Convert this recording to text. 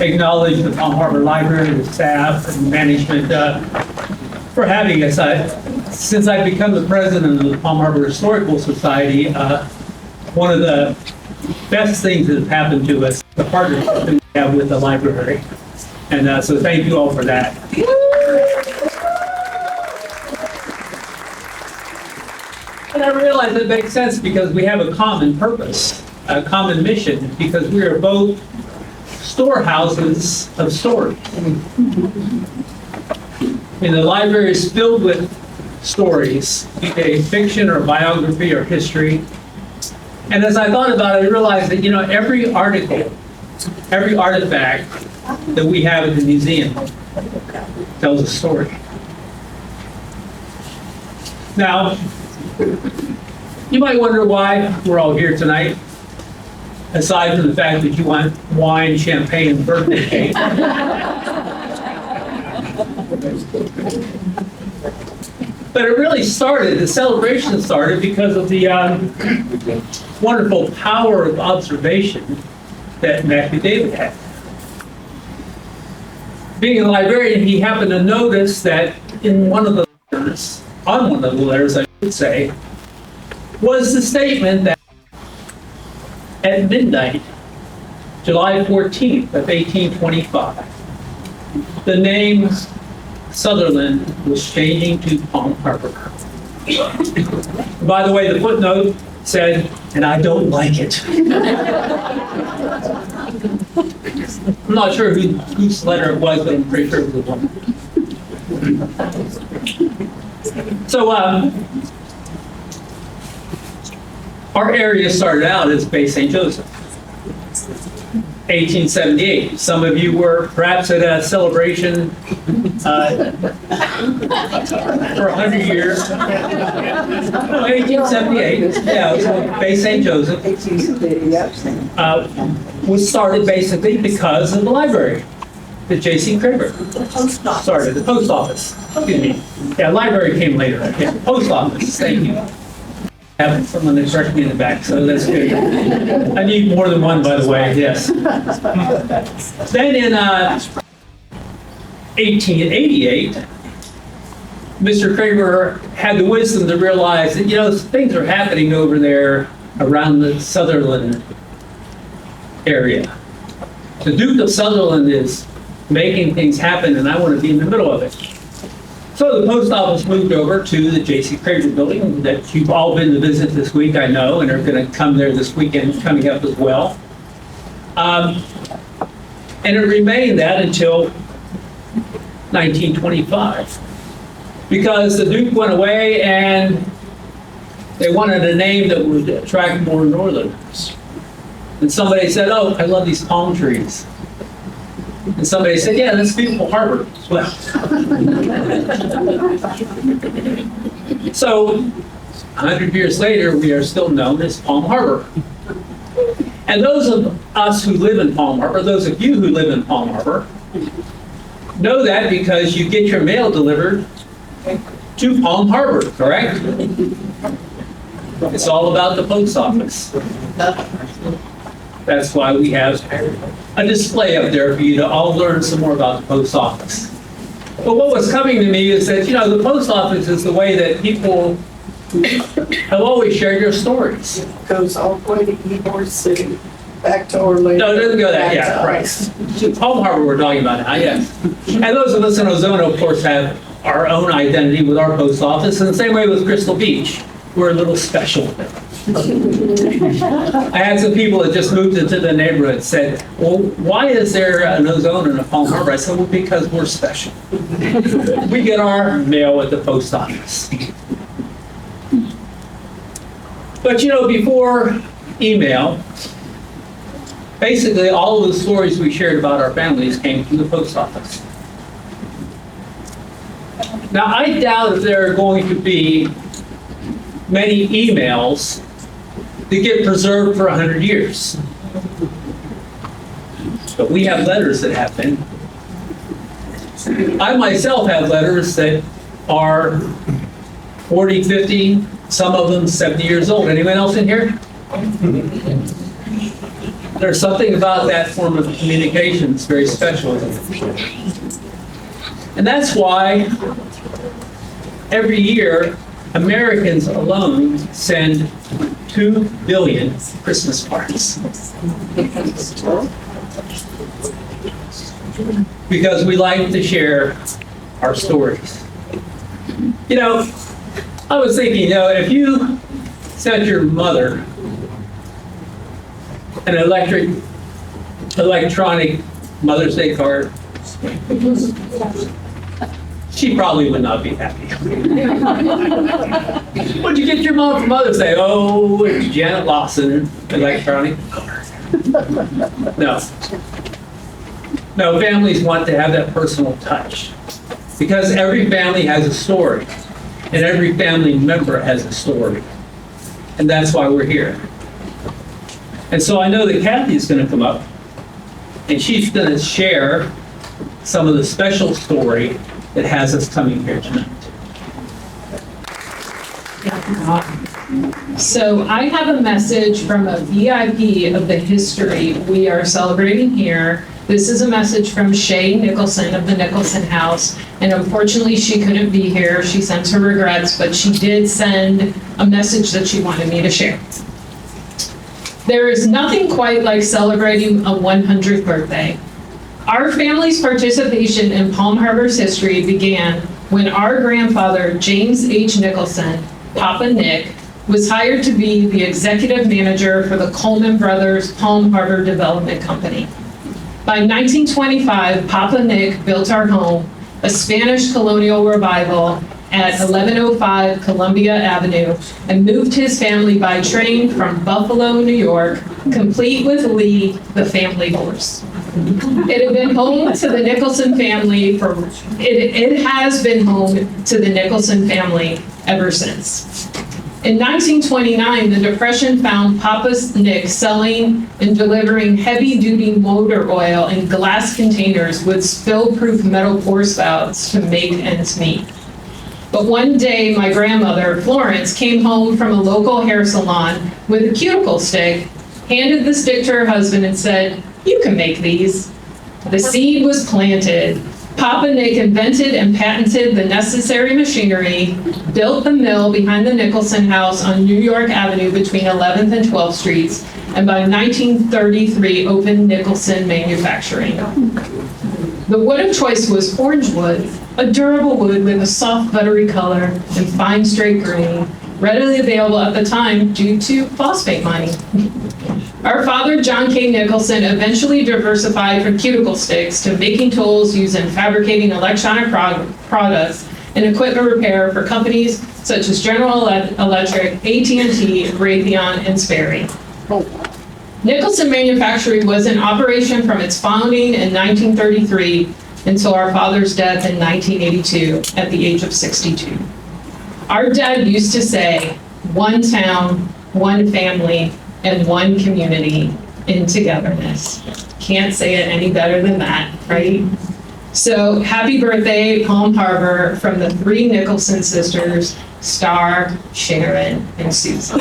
acknowledge the Palm Harbor Library, the staff, and management for having us. Since I've become the president of the Palm Harbor Historical Society, one of the best things that have happened to us, the partnership that we have with the library. And so thank you all for that. And I realize it makes sense because we have a common purpose, a common mission, because we are both storehouses of stories. The library is filled with stories, be they fiction or biography or history. And as I thought about it, I realized that, every article, every artifact that we have at the museum tells a story. Now, you might wonder why we're all here tonight, aside from the fact that you want wine, champagne, and birthday cake. But it really started, the celebration started because of the wonderful power of observation that Matthew David had. Being a librarian, he happened to notice that in one of the letters, on one of the letters, I should say, was the statement that at midnight, July 14th of 1825, the name Sutherland was changing to Palm Harbor. By the way, the footnote said, and I don't like it. I'm not sure whose letter it was, but I'm pretty sure it was one. So our area started out as Bay St. Joseph, 1878. Some of you were perhaps at a celebration for 100 years. No, 1878. Yeah, it was Bay St. Joseph. Was started basically because of the library that J.C. Craver started, the post office. Excuse me. Yeah, library came later. Yeah, post office. Thank you. I have someone to correct me in the back, so that's good. I need more than one, by the way, yes. Then in 1888, Mr. Craver had the wisdom to realize that, things are happening over there around the Sutherland area. The Duke of Sutherland is making things happen, and I want to be in the middle of it. So the post office moved over to the J.C. Craver building that you've all been to visit this week, I know, and are going to come there this weekend coming up as well. And it remained that until 1925, because the Duke went away and they wanted a name that would attract more Northerners. And somebody said, "Oh, I love these palm trees." And somebody said, "Yeah, that's beautiful harbor as well." So, 100 years later, we are still known as Palm Harbor. And those of us who live in Palm Harbor, those of you who live in Palm Harbor, know that because you get your mail delivered to Palm Harbor, correct? It's all about the post office. That's why we have a display up there for you to all learn some more about the post office. But what was coming to me is that, the post office is the way that people have always shared their stories. It goes all the way to Ybor City, back to Orlando. No, it doesn't go that, yeah, right. Palm Harbor we're talking about now, yes. And those of us in Ozona, of course, have our own identity with our post office, and the same way with Crystal Beach. We're a little special. I had some people that just moved into the neighborhood said, "Well, why is there an Ozona and a Palm Harbor?" I said, "Well, because we're special. We get our mail at the post office." But before email, basically all of the stories we shared about our families came from the post office. Now, I doubt if there are going to be many emails that get preserved for 100 years. But we have letters that have been. I myself have letters that are 40, 50, some of them 70 years old. Anyone else in here? There's something about that form of communication that's very special. And that's why every year, Americans alone send 2 billion Christmas cards. Because we like to share our stories. You know, I was thinking, if you sent your mother an electronic Mother's Day card, she probably would not be happy. What'd you get your mom for Mother's Day? Oh, it's Janet Lawson electronic card. No. No, families want to have that personal touch because every family has a story and every family member has a story. And that's why we're here. And so I know that Kathy's going to come up and she's going to share some of the special story that has us coming here tonight. So I have a message from a VIP of the history we are celebrating here. This is a message from Shay Nicholson of the Nicholson House, and unfortunately she couldn't be here. She sends her regrets, but she did send a message that she wanted me to share. There is nothing quite like celebrating a 100th birthday. Our family's participation in Palm Harbor's history began when our grandfather, James H. Nicholson, Papa Nick, was hired to be the executive manager for the Coleman Brothers Palm Harbor Development Company. By 1925, Papa Nick built our home, a Spanish colonial revival, at 1105 Columbia Avenue, and moved his family by train from Buffalo, New York, complete with Lee, the family horse. It had been home to the Nicholson family it has been home to the Nicholson family ever since. In 1929, the Depression found Papa Nick selling and delivering heavy-duty motor oil in glass containers with spill-proof metal pour spouts to make ends meet. But one day, my grandmother, Florence, came home from a local hair salon with a cuticle stick, handed the stick to her husband and said, "You can make these." The seed was planted. Papa Nick invented and patented the necessary machinery, built the mill behind the Nicholson house on New York Avenue between 11th and 12th Streets, and by 1933 opened Nicholson Manufacturing. The wood of choice was orange wood, a durable wood with a soft buttery color and fine straight grain, readily available at the time due to phosphate mining. Our father, John K. Nicholson, eventually diversified from cuticle sticks to making tools used in fabricating electronic products and equipment repair for companies such as General Electric, AT&T, Raytheon, and Sperry. Nicholson Manufacturing was in operation from its founding in 1933 until our father's death in 1982 at the age of 62. Our dad used to say, "One town, one family, and one community in togetherness." Can't say it any better than that, right? So happy birthday, Palm Harbor, from the 3 Nicholson sisters, Star, Sharon, and Susan.